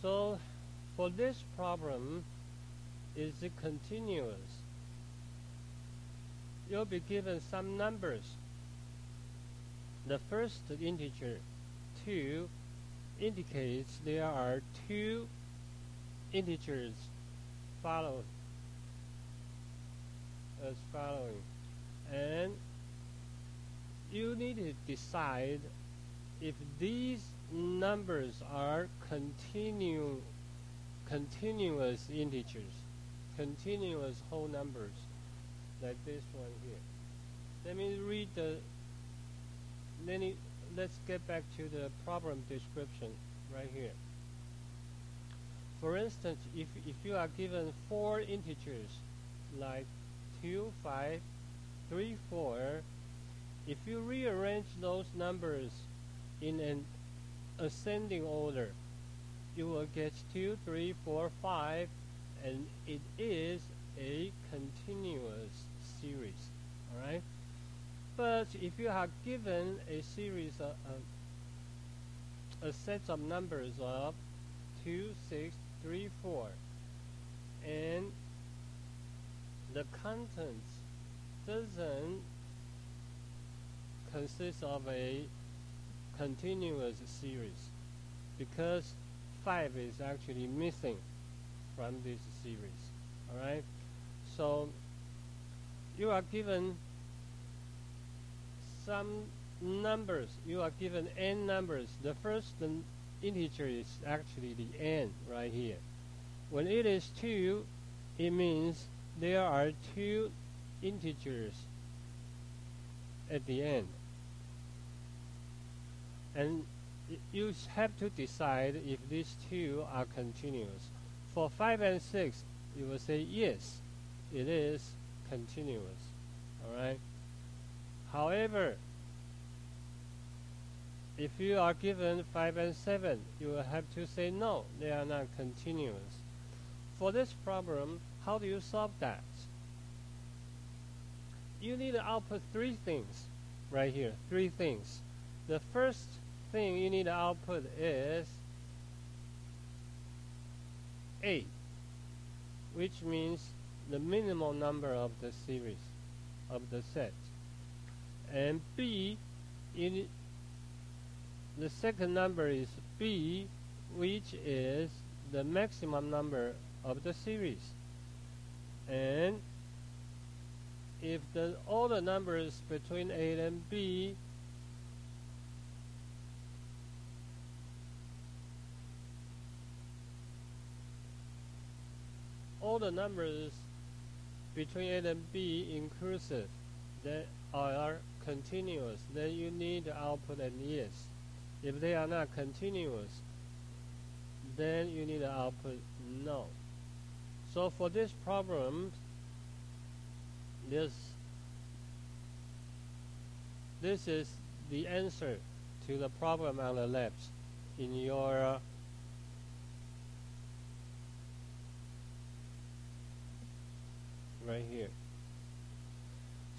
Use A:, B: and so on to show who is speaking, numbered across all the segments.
A: So for this problem, is it continuous? You'll be given some numbers. The first integer, 2, indicates there are two integers following as following, and you need to decide if these numbers are continuous integers, continuous whole numbers, like this one here. Let me read let's get back to the problem description right here. For instance, if you are given 4 integers like 2, 5, 3, 4, if you rearrange those numbers in an ascending order, you will get 2, 3, 4, 5, and it is a continuous series. Alright? But if you are given a series of a set of numbers of 2, 6, 3, 4, and the contents doesn't consist of a continuous series, because 5 is actually missing from this series. Alright? So you are given some numbers, you are given n numbers. The first integer is actually the n right here. When it is 2, it means there are 2 integers at the end, and you have to decide if these 2 are continuous. For 5 and 6, you will say yes, it is continuous. Alright? However, if you are given 5 and 7, you will have to say no, they are not continuous. For this problem, how do you solve that? You need to output 3 things right here, 3 things. The first thing you need to output is 8, which means the minimum number of the series, of the set. And B, the second number is B, which is the maximum number of the series. And if all the numbers between A and B all the numbers between A and B inclusive that are continuous, then you need to output an yes. If they are not continuous, then you need to output no. So for this problem, this is the answer to the problem on the left in your right here.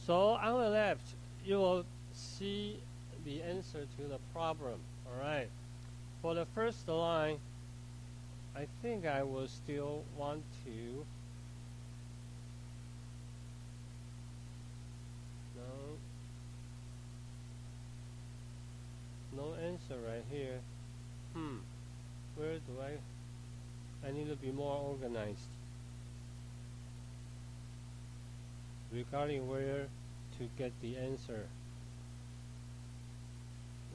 A: So on the left, you will see the answer to the problem. Alright. For the first line, I think I will still want to no answer right here. Where do I need to be more organized regarding where to get the answer,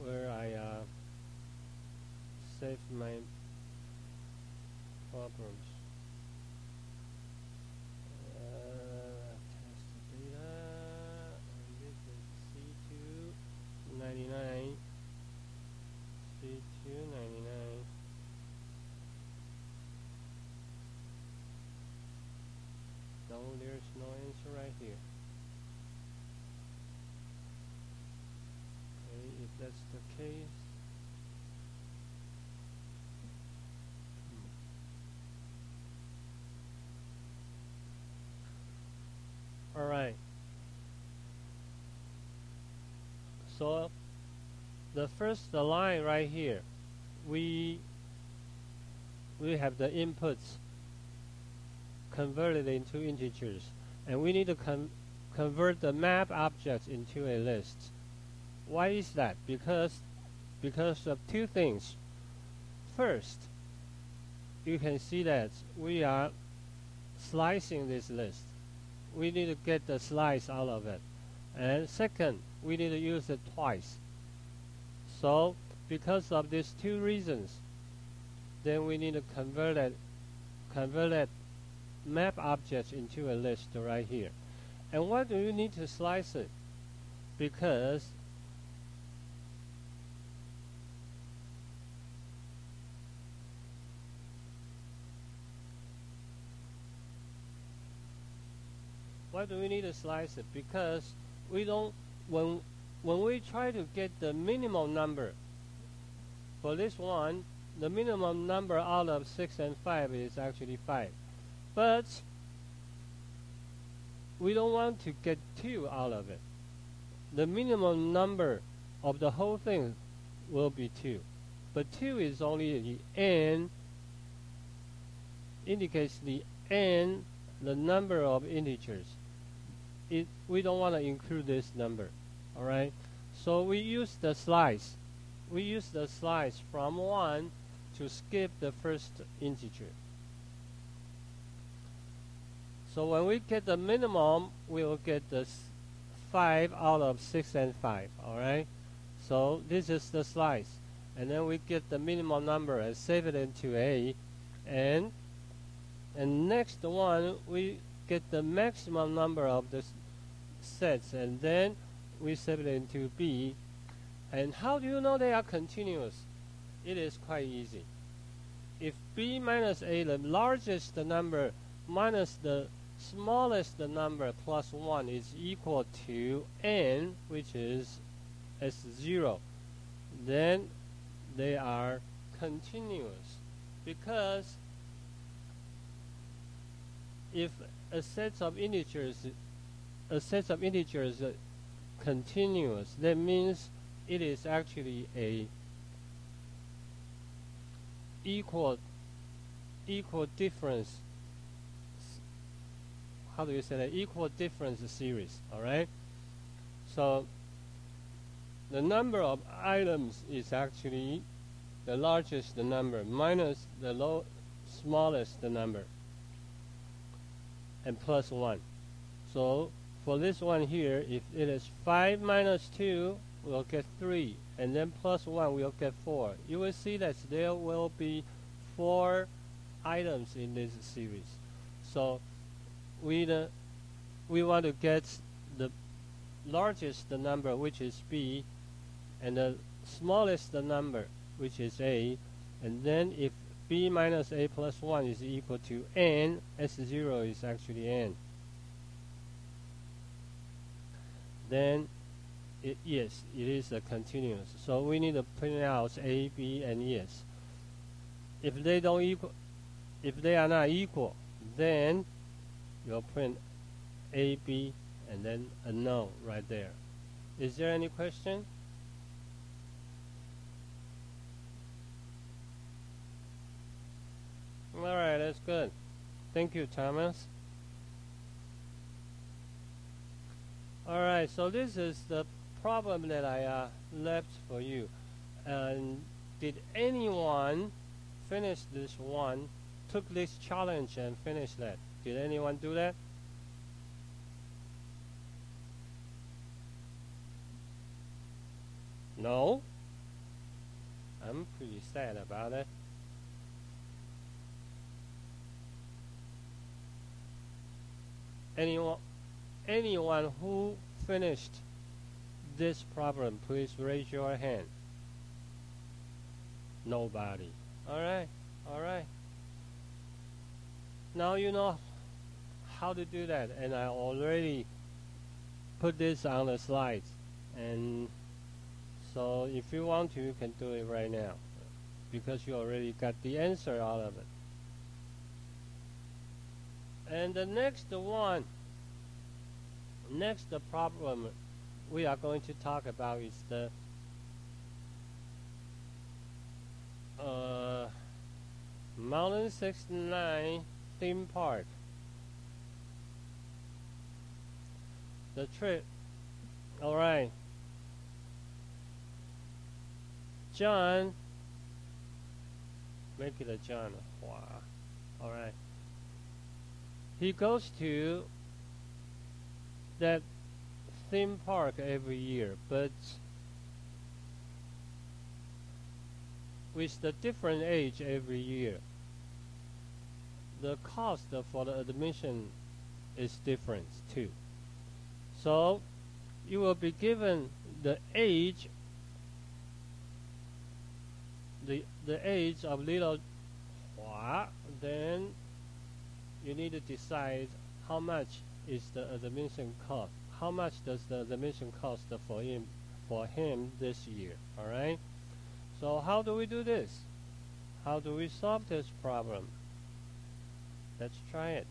A: where I save my problems. Test data, and this is C299, C299. No, there's no answer right here. Okay, if that's the case, alright. So the first line right here, we we have the inputs converted into integers, and we need to convert the map objects into a list. Why is that? Because of two things. First, you can see that we are slicing this list. We need to get the slice out of it. And second, we need to use it twice. So because of these two reasons, then we need to convert that map objects into a list right here. And why do you need to slice it? Because why do we need to slice it? Because we don't, when we try to get the minimum number for this one, the minimum number out of 6 and 5 is actually 5. But we don't want to get 2 out of it. The minimum number of the whole thing will be 2. But 2 is only the n, indicates the n, the number of integers. We don't want to include this number. Alright? So we use the slice. We use the slice from 1 to skip the first integer. So when we get the minimum, we will get the 5 out of 6 and 5. Alright? So this is the slice. And then we get the minimum number and save it into A. And next one, we get the maximum number of the sets, and then we save it into B. And how do you know they are continuous? It is quite easy. If B minus A, the largest number minus the smallest number plus 1 is equal to n, which is S0, then they are continuous. Because if a set of integers continuous, that means it is actually a equal difference. How do you say that? Equal difference series. All right. So the number of items is actually the largest number minus the smallest number, and plus 1. So for this one here, if it is 5 minus 2, we'll get 3, and then plus 1, we'll get 4. You will see that there will be 4 items in this series. So we want to get the largest number, which is B, and the smallest number, which is A, and then if B minus A plus 1 is equal to n, S0 is actually n. Then, yes, it is a continuous. So we need to print out A, B, and yes. If they are not equal, then you'll print A, B, and then a no right there. Is there any question? Alright, that's good. Thank you, Thomas. Alright, so this is the problem that I left for you. And did anyone finish this one, took this challenge and finished that? Did anyone do that? No? I'm pretty sad about it. Anyone who finished this problem, please raise your hand. Nobody. Alright, alright. Now you know how to do that, and I already put this on the slides. And so if you want to, you can do it right now, because you already got the answer out of it. And the next problem we are going to talk about is the Mountain 69 theme park. The trip. Alright. John. Make it a John. Wow. Alright. He goes to that theme park every year, but with the different age every year, the cost for the admission is different too. So you will be given the age, the age of little Hua, then you need to decide how much is the admission cost. How much does the admission cost for him this year? All right. So how do we do this? How do we solve this problem? Let's try it.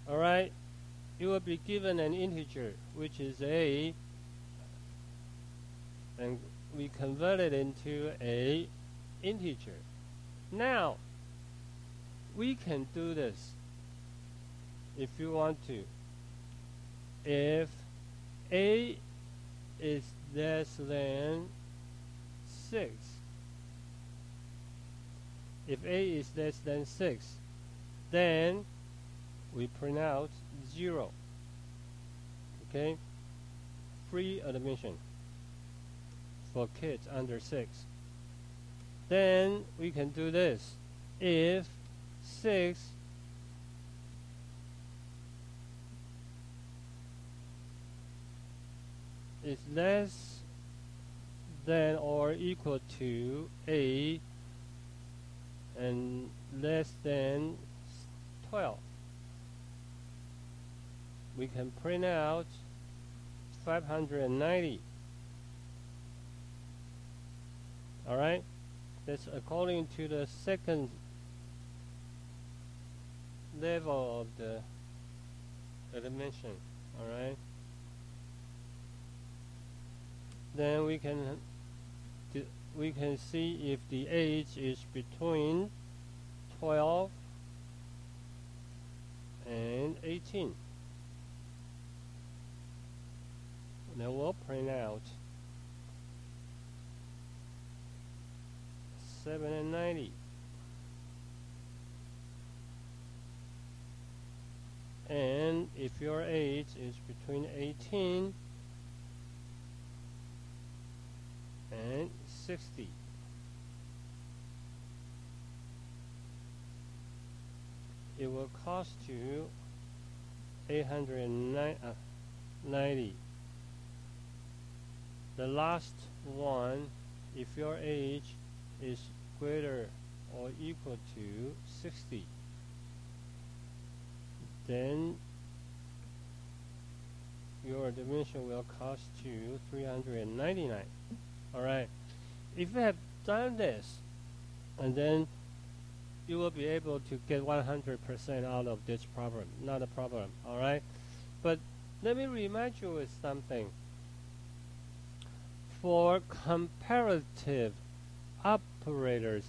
A: All right. You will be given an integer, which is a, and we convert it into a integer. Now, we can do this if you want to. If a is less than 6, if a is less than 6, then we print out 0. Okay? Free admission for kids under 6. Then we can do this. If 6 is less than or equal to a and less than 12, we can print out 590. All right, that's according to the second level of the admission. All right, then we can see if the age is between 12 and 18. Then we'll print out 790. And if your age is between 18 and 60, it will cost you 890. The last one, if your age is greater or equal to 60, then your admission will cost you 399. All right. If you have done this, and then you will be able to get 100% out of this problem. Not a problem. All right. But let me remind you with something. For comparative operators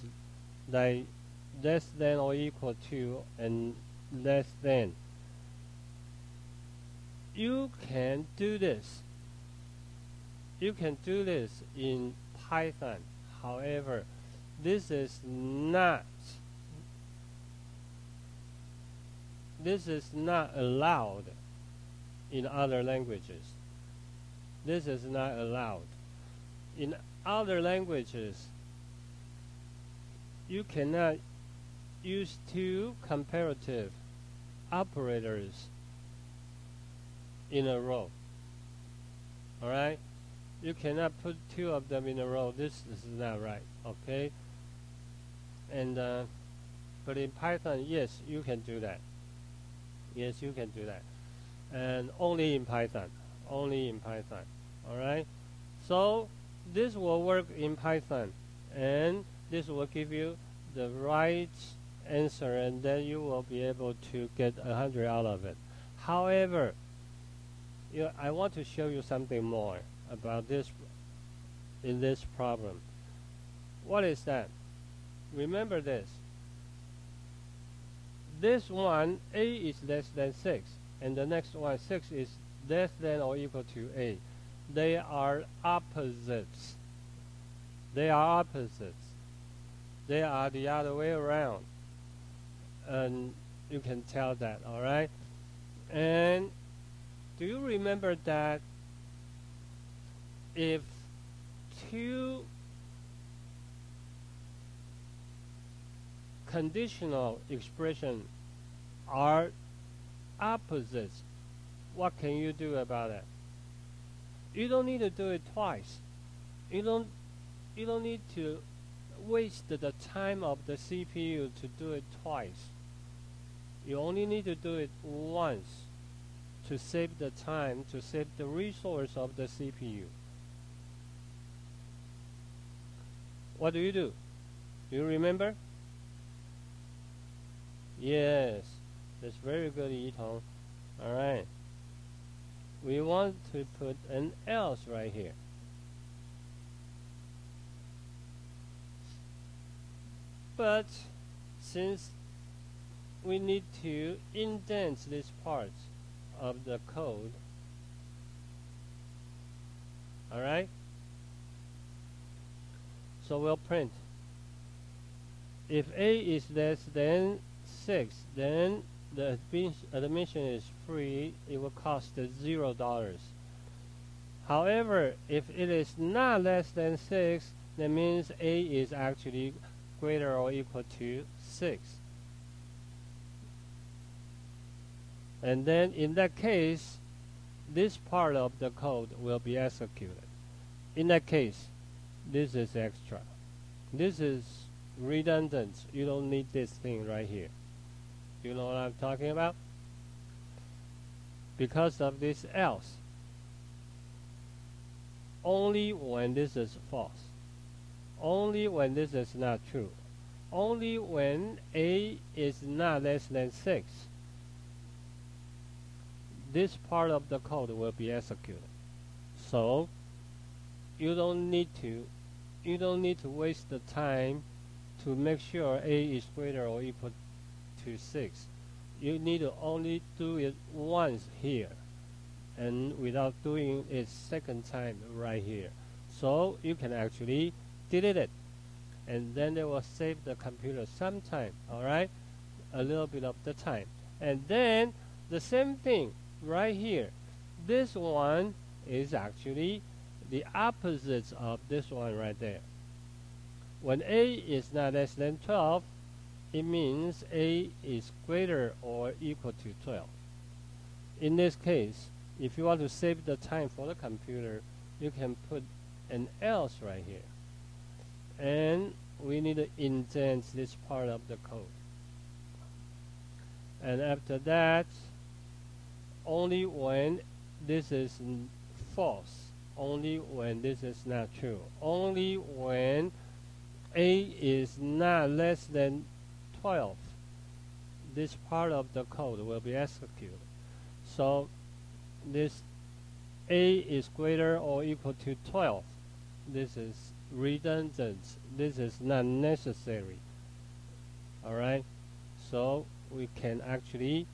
A: like less than or equal to and less than, you can do this. You can do this in Python. However, this is not allowed in other languages. This is not allowed. In other languages, you cannot use two comparative operators in a row. All right? You cannot put two of them in a row. This is not right. Okay? And but in Python, yes, you can do that. Yes, you can do that. And only in Python. Only in Python. All right? So this will work in Python, and this will give you the right answer, and then you will be able to get 100 out of it. However, I want to show you something more about this in this problem. What is that? Remember this. This one, a is less than 6, and the next one, 6 is less than or equal to a. They are opposites. They are opposites. They are the other way around. And you can tell that, all right? And do you remember that if two conditional expressions are opposites, what can you do about it? You don't need to do it twice. You don't need to waste the time of the CPU to do it twice. You only need to do it once to save the time, to save the resource of the CPU. What do? Do you remember? Yes, that's very good, Yitong. All right. We want to put an else right here. But since we need to indent this part of the code, all right? So we'll print. If a is less than 6, then the admission is free. It will cost $0. However, if it is not less than 6, that means a is actually greater or equal to 6. And then in that case, this part of the code will be executed. In that case, this is extra. This is redundant. You don't need this thing right here. You know what I'm talking about? Because of this else, only when this is false, only when this is not true, only when a is not less than 6, this part of the code will be executed. So you don't need to waste the time to make sure a is greater or equal to 6. You need to only do it once here, and without doing it second time right here. So you can actually delete it, and then it will save the computer some time, all right? A little bit of the time. And then the same thing right here. This one is actually the opposites of this one right there. When a is not less than 12, it means a is greater or equal to 12. In this case, if you want to save the time for the computer, you can put an else right here. And we need to indent this part of the code. And after that, only when this is false, only when this is not true, only when a is not less than 12, this part of the code will be executed. So this a is greater or equal to 12. This is redundant. This is not necessary. All right. So we can actually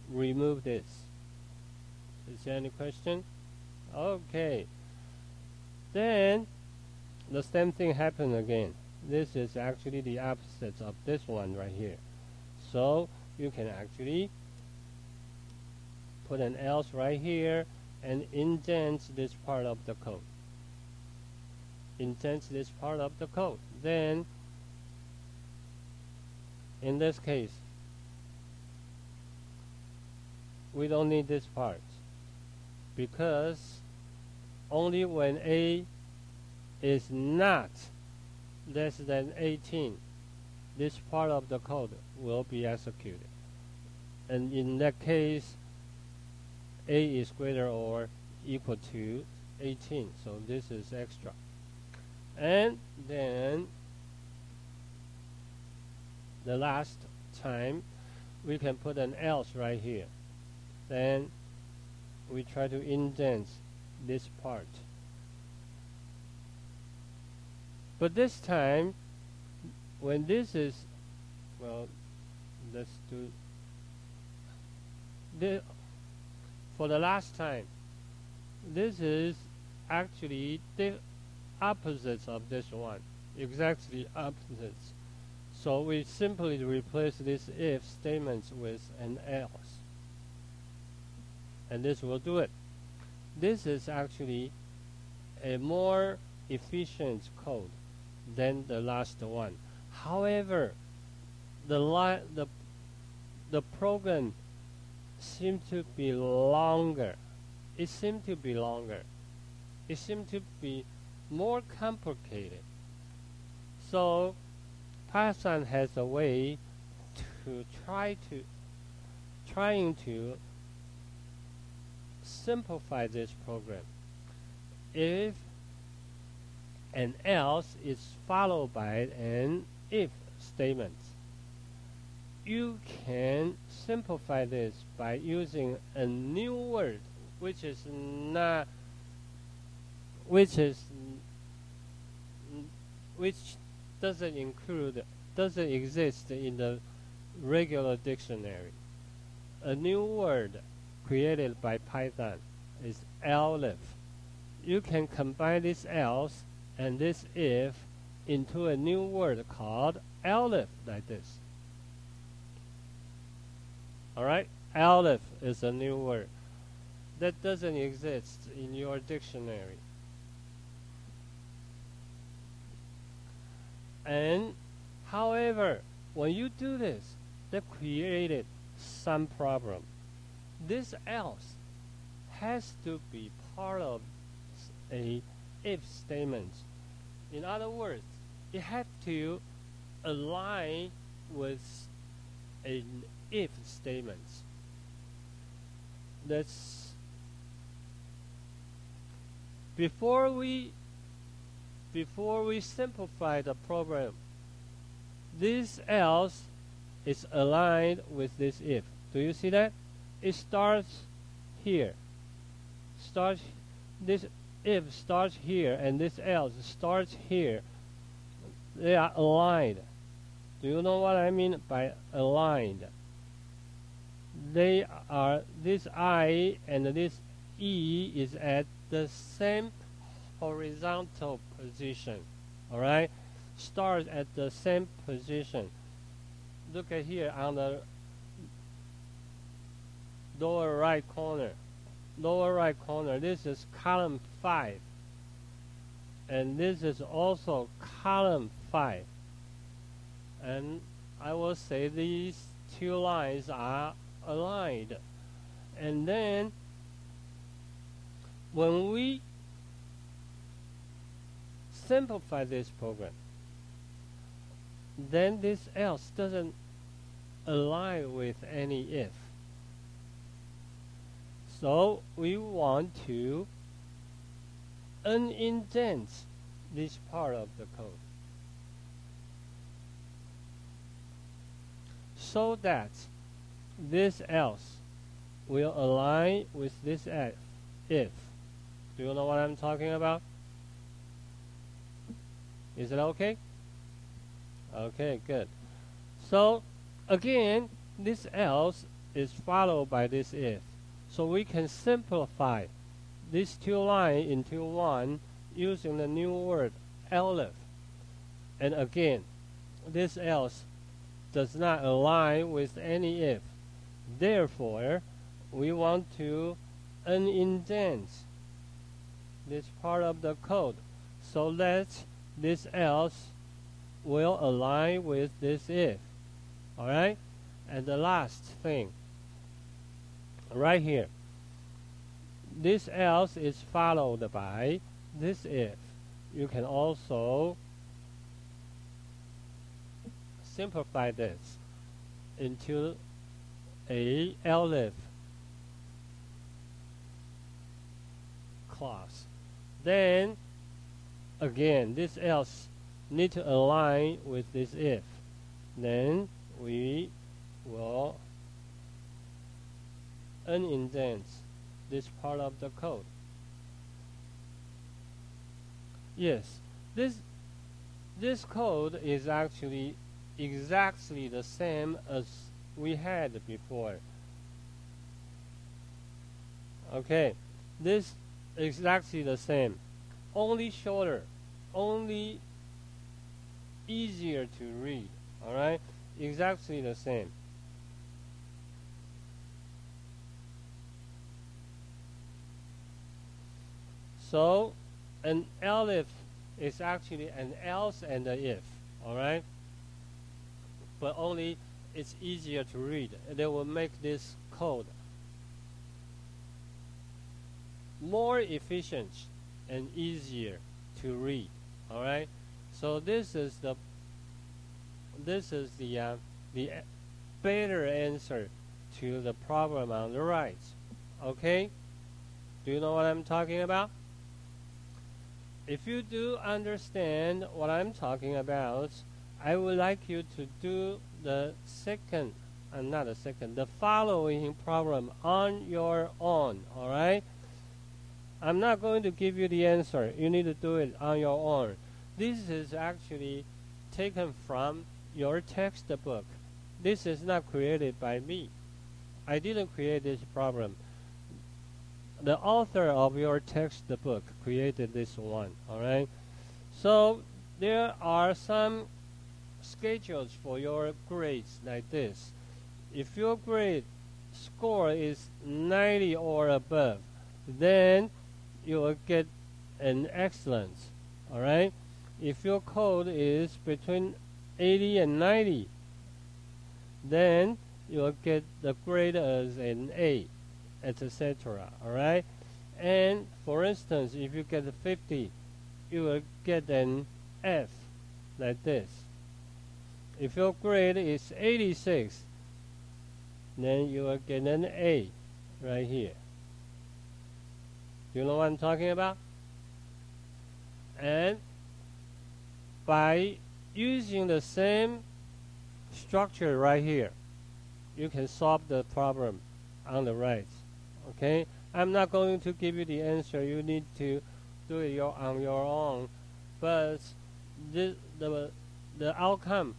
A: remove this. Is there any question? Okay. Then the same thing happened again. This is actually the opposite of this one right here. So you can actually put an else right here and indent this part of the code. Indent this part of the code. Then in this case, we don't need this part, because only when a is not less than 18, this part of the code will be executed. And in that case, a is greater or equal to 18, so this is extra. And then the last time, we can put an else right here. then we try to indent this part. But this time, when this is, well, let's do this for the last time. This is actually the opposites of this one, exactly opposites. So we simply replace this if statements with an else, and this will do it. This is actually a more efficient code than the last one. However, the program seems to be longer. It seems to be longer. It seems to be more complicated. So Python has a way to trying to simplify this program. If an else is followed by an if statement, you can simplify this by using a new word which doesn't exist in the regular dictionary. A new word created by Python is elif. You can combine this else and this if into a new word called elif, like this. Alright? Elif is a new word that doesn't exist in your dictionary. And however, when you do this, that created some problem. This else has to be part of a if statement. In other words, it has to align with an if statement. That's before we simplify the program. This else is aligned with this if. Do you see that? It starts here. This if starts here and this else starts here. They are aligned. Do you know what I mean by aligned? They are, this I and this E is at the same horizontal position. Alright? Starts at the same position. Look at here on the lower right corner. Lower right corner, this is column 5. And this is also column 5. And I will say these two lines are aligned. And then when we simplify this program, then this else doesn't align with any if. So we want to unindent this part of the code so that this else will align with this if. Do you know what I'm talking about? Is it okay? Okay, good. So again, this else is followed by this if. So we can simplify these two lines into one using the new word elif. And again, this else does not align with any if. Therefore, we want to unindent this part of the code so that this else will align with this if. Alright? And the last thing, right here, this else is followed by this if. You can also simplify this into a elif clause. Then again, this else need to align with this if. Then we will unindent this part of the code. Yes, this code is actually exactly the same as we had before. Okay, this exactly the same, only shorter, only easier to read. All right, exactly the same. So an elif is actually an else and a if. All right, but only it's easier to read. They will make this code more efficient and easier to read. All right, so this is the better answer to the problem on the right. Okay, do you know what I'm talking about? If you do understand what I'm talking about, I would like you to do the following problem on your own. All right, I'm not going to give you the answer. You need to do it on your own. This is actually taken from your textbook. This is not created by me. I didn't create this problem. The author of your textbook created this one. All right, so there are some schedules for your grades like this. If your grade score is 90 or above, then you will get an excellent. All right, if your code is between 80 and 90, then you will get the grade as an A, etc. All right, and for instance, if you get a 50, you will get an F, like this. If your grade is 86, then you will get an A, right here. Do you know what I'm talking about? And by using the same structure right here, you can solve the problem on the right. Okay, I'm not going to give you the answer. You need to do it on your own. But the outcome,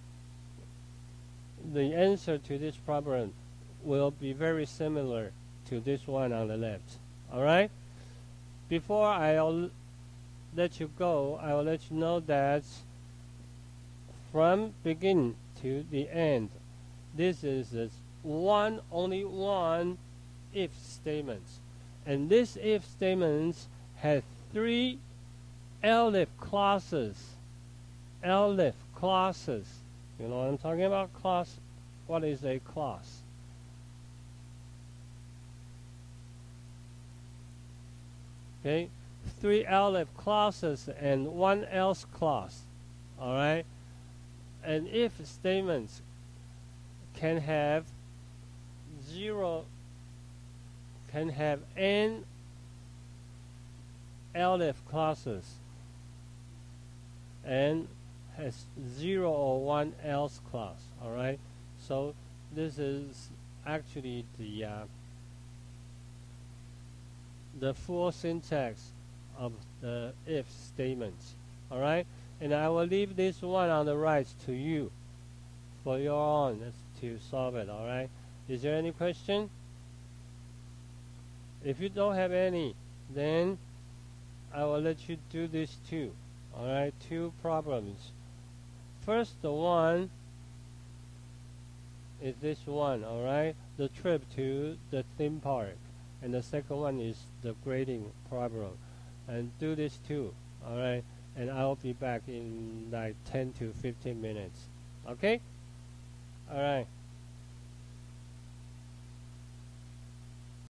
A: the answer to this problem will be very similar to this one on the left. All right. Before I'll let you go, I will let you know that from beginning to the end, this is only one if statement, and this if statement has 3 elif clauses. Elif clauses. You know what I'm talking about? Clause. What is a clause? Okay, 3 elif clauses and 1 else clause. All right, and if statements can have n elif clauses and has 0 or 1 else clause. All right, so this is actually the full syntax of the if statements. All right, and I will leave this one on the right to you for your own to solve it. All right, is there any question? If you don't have any, then I will let you do this too. All right, 2 problems. First one is this one. All right, the trip to the theme park, and the second one is the grading problem. And do this too. All right, and I'll be back in like 10 to 15 minutes. Okay. All right.